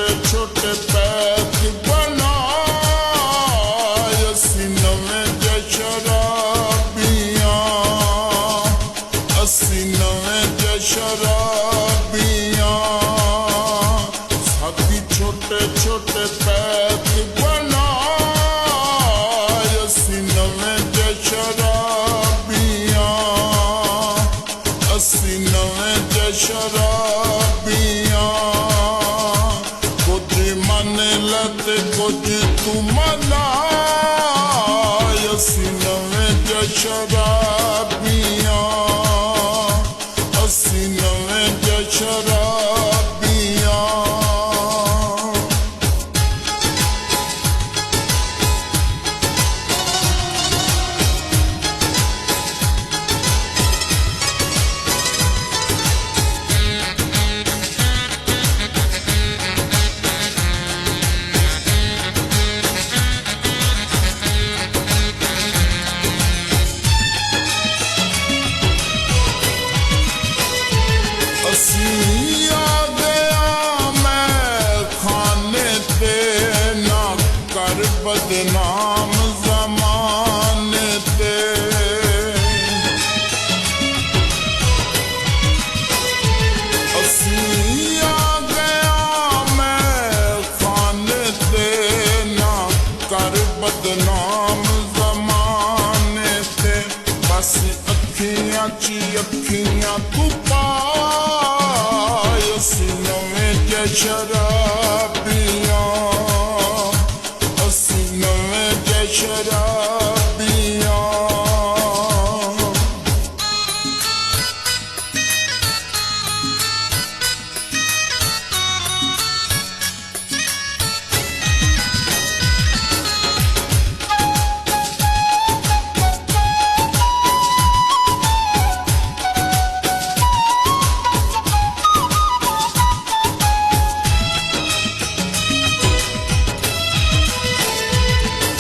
छोटे छोटे पैक बनाए असी नवें जे शराबियां, असी नवें जे शराबियां, साथी छोटे छोटे पैक बनाए असी नवें जे शराबियां, असी नवें जे शराबियां, कुछ मन लते कुछ तू मना असी नवें जे शराबियां, असी नवें जे शराबियां। आ गया मैं खाने ते ना कर बदनाम ज़माने ते, असी आ गया मैं खाने ते ना कर बदनाम ज़माने ते, बस अखियां ची अखियां तू असी नवें जे शराबियां, असी नवें जे शराबियां।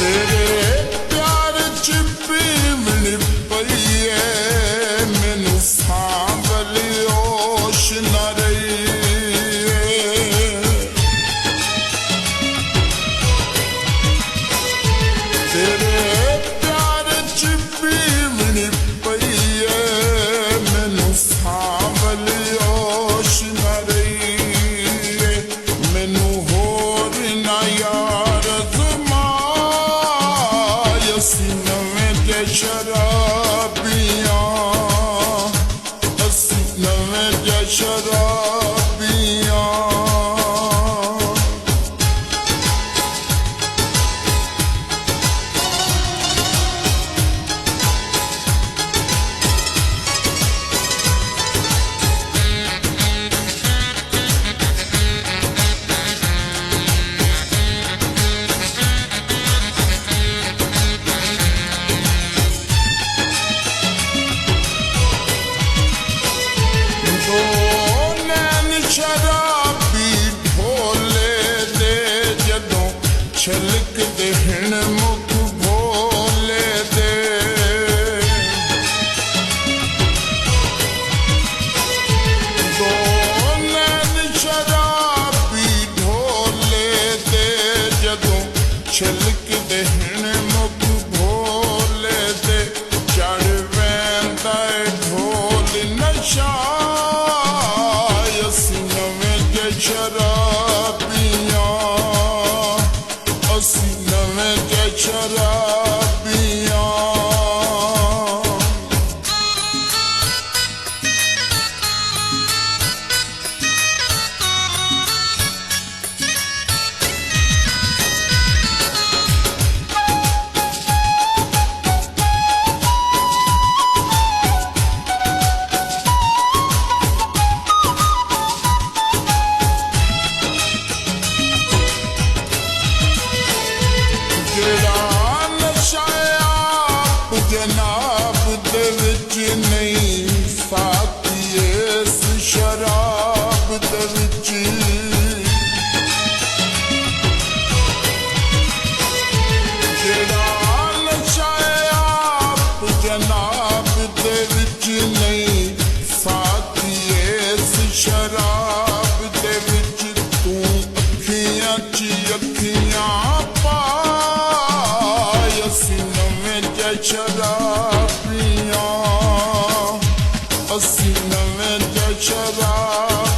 तेरे प्यार च पीवनी पई है मैनू सांभली होश न रही, तेरे प्यार च पीवनी पई है मैनू सांभली होश न रही, मैनू होर ना यार असी नवें जे शराबियां, असी नवें जे शराबियां। शराबी ढोले दे जदों छलक दे हिण मुख भोले दे, दो नैन शराबी ढोले दे जदों छलक दे हिण मुख भोले दे, चढ़ वैंदा ढोल नशा असी नवें जे शराबियां, असी नवें जे शराबियां। जनाब दे विच नहीं साथी इस शराब दे विच, जेड़ा नशा आप जनाब दे विच नहीं साथी इस शराब दे विच, तू अखी सीने में जचरा